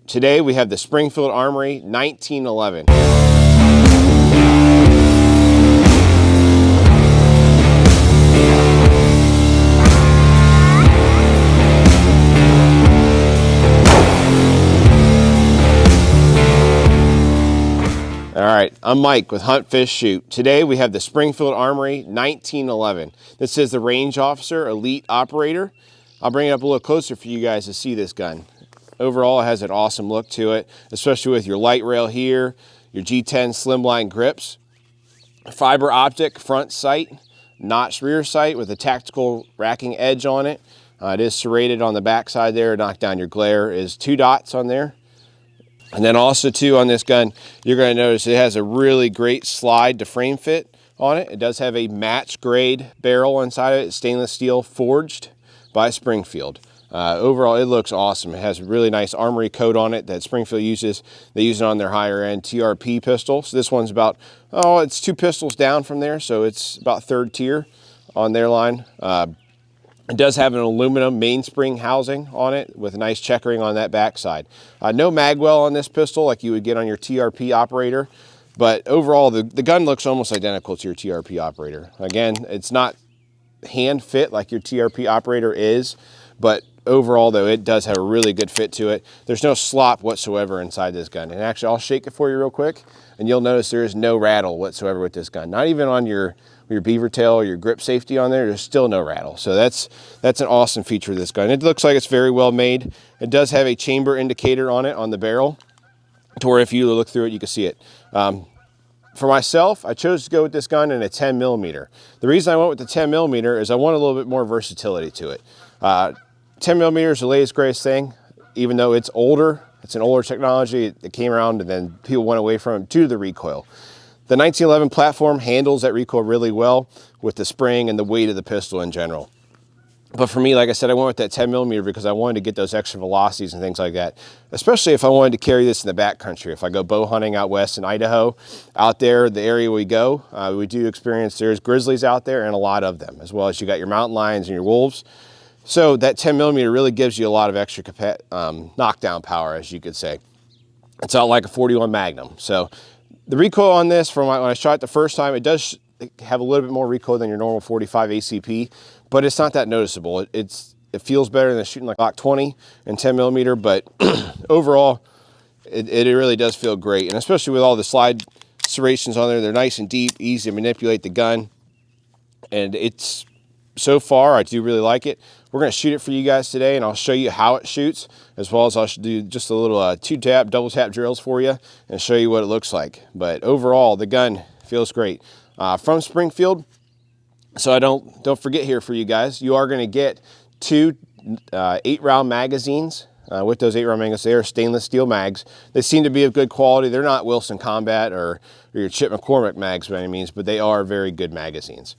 Today we have the Springfield Armory 1911. All right, I'm Mike with Hunt, Fish, Shoot. Today we have the Springfield Armory 1911. This is the Range Officer Elite Operator. I'll bring it up a little closer for you guys to see this gun. Overall, it has an awesome look to it, especially with your light rail here, your G10 slimline grips, fiber optic front sight, notched rear sight with a tactical racking edge on it. It is serrated on the back side there, knock down your glare. Is 2 dots on there. And then also too on this gun, you're going to notice it has a really great slide to frame fit on it. It does have a match grade barrel inside of it, stainless steel forged by Springfield. Overall, it looks awesome. It has a really nice armory coat on it that Springfield uses. They use it on their higher end TRP pistol. So this one's about, it's 2 pistols down from there. So it's about 3rd tier on their line. It does have an aluminum mainspring housing on it with a nice checkering on that backside. No magwell on this pistol like you would get on your TRP operator. But overall, the gun looks almost identical to your TRP operator. Again, it's not hand fit like your TRP operator is, but overall though, it does have a really good fit to it. There's no slop whatsoever inside this gun. And actually, I'll shake it for you real quick, and you'll notice there is no rattle whatsoever with this gun. Not even on your beaver tail or your grip safety on there, there's still no rattle. So that's an awesome feature of this gun. It looks like it's very well made. It does have a chamber indicator on it on the barrel, to where if you look through it, you can see it. For myself, I chose to go with this gun in a 10mm. The reason I went with the 10mm is I want a little bit more versatility to it. 10mm is the latest greatest thing, even though it's older. It's an older technology. It came around and then people went away from it due to the recoil. The 1911 platform handles that recoil really well with the spring and the weight of the pistol in general. But for me, like I said, I went with that 10mm because I wanted to get those extra velocities and things like that, especially if I wanted to carry this in the backcountry. If I go bow hunting out west in Idaho, out there, the area we go, we do experience there's grizzlies out there and a lot of them, as well as you got your mountain lions and your wolves. So that 10mm really gives you a lot of extra knockdown power, as you could say. It's not like a 41 Magnum. So the recoil on this, from when I shot it the first time, it does have a little bit more recoil than your normal 45 ACP, but it's not that noticeable. It feels better than shooting like Glock 20 and 10mm, but overall, it really does feel great. And especially with all the slide serrations on there, they're nice and deep, easy to manipulate the gun. And it's, so far, I do really like it. We're going to shoot it for you guys today, and I'll show you how it shoots, as well as I'll do just a little 2-tap, double-tap drills for you and show you what it looks like. But overall, the gun feels great. From Springfield, so I don't forget here for you guys, you are going to get 2 8-round magazines. With those 8-round magazines, they are stainless steel mags. They seem to be of good quality. They're not Wilson Combat or your Chip McCormick mags by any means, but they are very good magazines.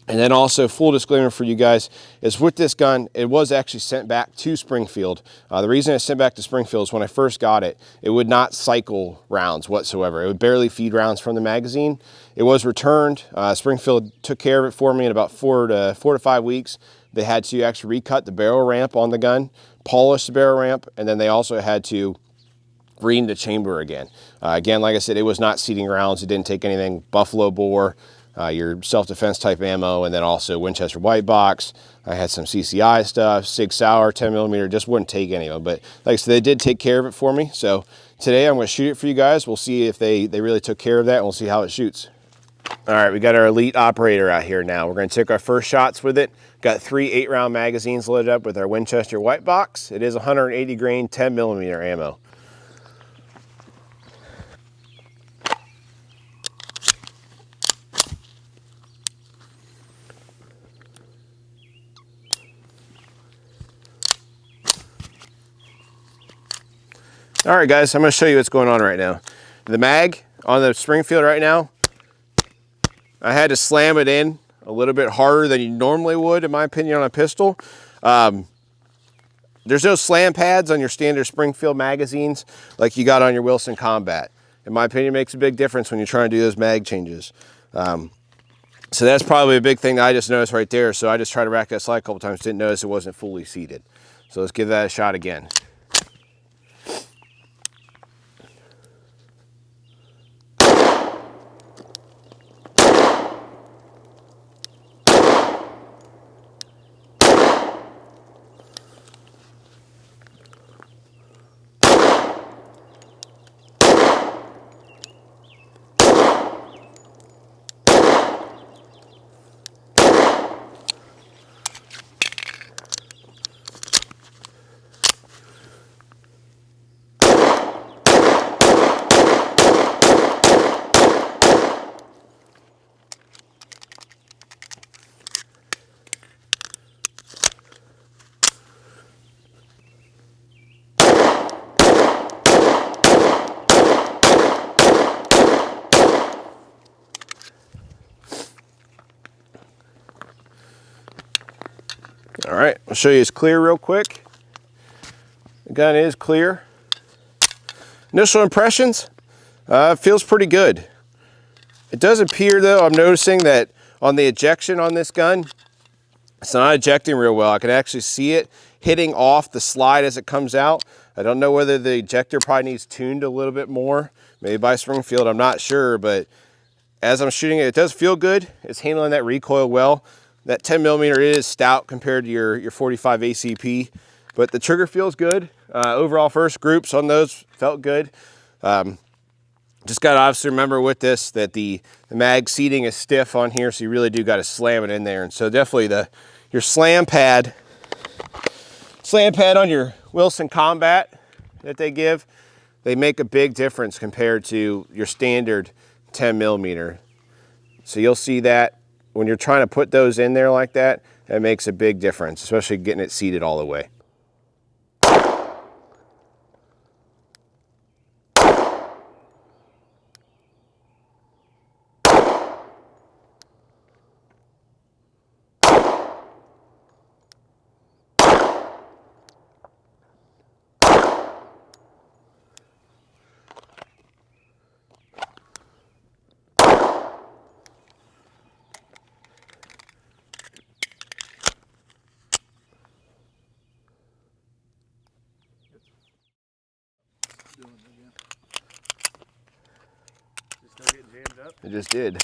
And then also, full disclaimer for you guys, is with this gun, it was actually sent back to Springfield. The reason it's sent back to Springfield is when I first got it, it would not cycle rounds whatsoever. It would barely feed rounds from the magazine. It was returned. Springfield took care of it for me in about 4 to 5 weeks. They had to actually recut the barrel ramp on the gun, polish the barrel ramp, and then they also had to ream the chamber again. Again, like I said, it was not seating rounds. It didn't take anything buffalo bore, your self-defense type ammo, and then also Winchester white box. I had some CCI stuff, Sig Sauer 10mm, just wouldn't take any of them. But like I said, they did take care of it for me. So today I'm going to shoot it for you guys. We'll see if they really took care of that, and we'll see how it shoots. All right, we got our Elite Operator out here now. We're going to take our first shots with it. Got 3 8-round magazines loaded up with our Winchester white box. It is 180 grain 10mm ammo. All right, guys, I'm going to show you what's going on right now. The mag on the Springfield right now, I had to slam it in a little bit harder than you normally would, in my opinion, on a pistol. There's no slam pads on your standard Springfield magazines like you got on your Wilson Combat. In my opinion, it makes a big difference when you're trying to do those mag changes. So that's probably a big thing that I just noticed right there. So I just tried to rack that slide a couple times, didn't notice it wasn't fully seated. So let's give that a shot again. All right, I'll show you it's clear real quick. The gun is clear. Initial impressions, feels pretty good. It does appear though, I'm noticing that on the ejection on this gun, it's not ejecting real well. I can actually see it hitting off the slide as it comes out. I don't know whether the ejector probably needs tuned a little bit more, maybe by Springfield, I'm not sure, but as I'm shooting it, it does feel good. It's handling that recoil well. That 10mm is stout compared to your 45 ACP, but the trigger feels good. Overall first groups on those felt good. Just got to obviously remember with this that the mag seating is stiff on here, so you really do got to slam it in there. And so definitely your slam pad on your Wilson Combat that they make a big difference compared to your standard 10mm. So you'll see that when you're trying to put those in there like that, that makes a big difference, especially getting it seated all the way. It just did.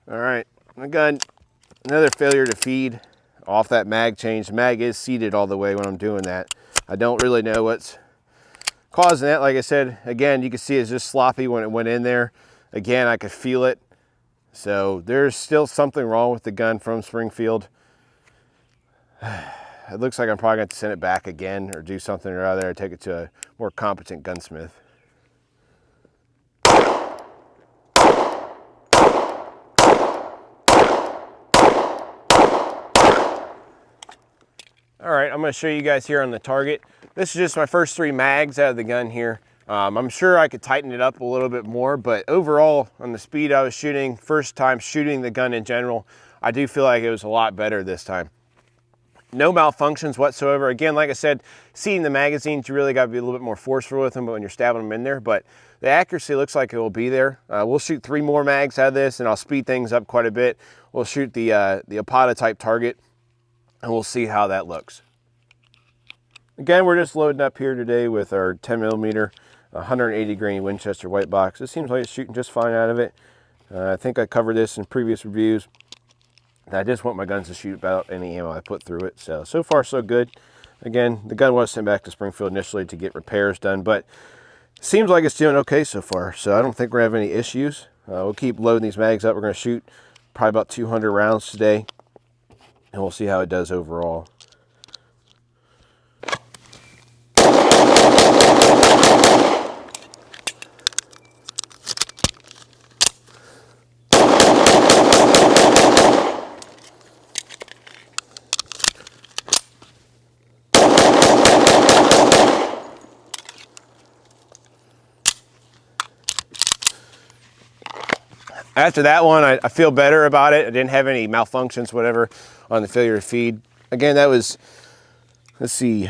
All right, I got another failure to feed off that mag change. The mag is seated all the way when I'm doing that. I don't really know what's causing that. Like I said, again, you can see it's just sloppy when it went in there. Again, I could feel it. So there's still something wrong with the gun from Springfield. It looks like I'm probably going to have to send it back again or do something or other, take it to a more competent gunsmith. All right, I'm going to show you guys here on the target. This is just my first 3 mags out of the gun here. I'm sure I could tighten it up a little bit more, but overall on the speed I was shooting, first time shooting the gun in general, I do feel like it was a lot better this time. No malfunctions whatsoever. Again, like I said, seeing the magazines, you really got to be a little bit more forceful with them when you're stabbing them in there, but the accuracy looks like it will be there. We'll shoot 3 more mags out of this and I'll speed things up quite a bit. We'll shoot the Apata type target and we'll see how that looks. Again, we're just loading up here today with our 10mm 180 grain Winchester white box. It seems like it's shooting just fine out of it. I think I covered this in previous reviews. I just want my guns to shoot about any ammo I put through it. So far so good. Again, the gun was sent back to Springfield initially to get repairs done, but it seems like it's doing okay so far. So I don't think we're gonna have any issues. We'll keep loading these mags up. We're gonna shoot probably about 200 rounds today, and we'll see how it does overall. After that one, I feel better about it. I didn't have any malfunctions, whatever, on the failure to feed. Again, that was, let's see,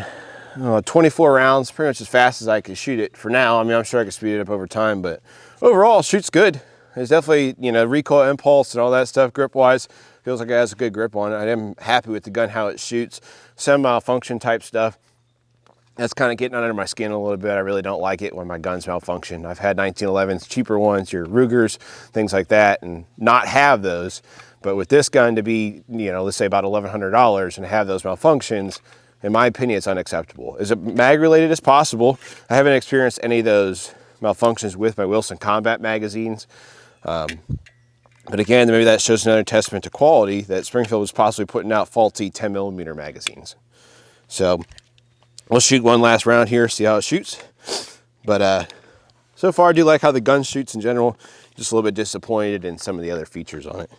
24 rounds, pretty much as fast as I could shoot it for now. I mean, I'm sure I could speed it up over time, but overall, shoots good. It's definitely, you know, recoil impulse and all that stuff, grip-wise, feels like it has a good grip on it. I am happy with the gun, how it shoots. Some malfunction type stuff, that's kind of getting under my skin a little bit. I really don't like it when my guns malfunction. I've had 1911s, cheaper ones, your Rugers, things like that, and not have those. But with this gun to be, you know, let's say about $1,100 and have those malfunctions, in my opinion, it's unacceptable. Is it mag related as possible? I haven't experienced any of those malfunctions with my Wilson Combat magazines. But again, maybe that shows another testament to quality that Springfield was possibly putting out faulty 10mm magazines. So we'll shoot one last round here, see how it shoots. But So far, I do like how the gun shoots in general. Just a little bit disappointed in some of the other features on it.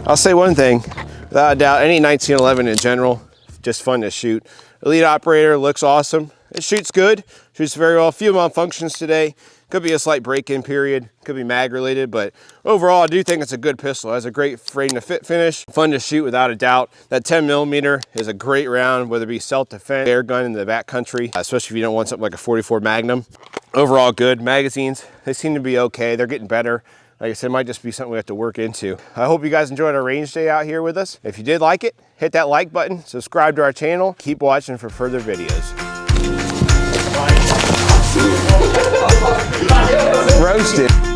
I'll say one thing, without a doubt, any 1911 in general, just fun to shoot. Elite operator, looks awesome. It shoots good, shoots very well. A few malfunctions today. Could be a slight break-in period, could be mag related, but overall I do think it's a good pistol. It has a great frame to fit finish, fun to shoot without a doubt. That 10mm is a great round, whether it be self-defense, air gun in the backcountry, especially if you don't want something like a 44 Magnum. Overall good. Magazines, they seem to be okay. They're getting better. Like I said, it might just be something we have to work into. I hope you guys enjoyed our range day out here with us. If you did like it, hit that like button, subscribe to our channel, keep watching for further videos. Roasted.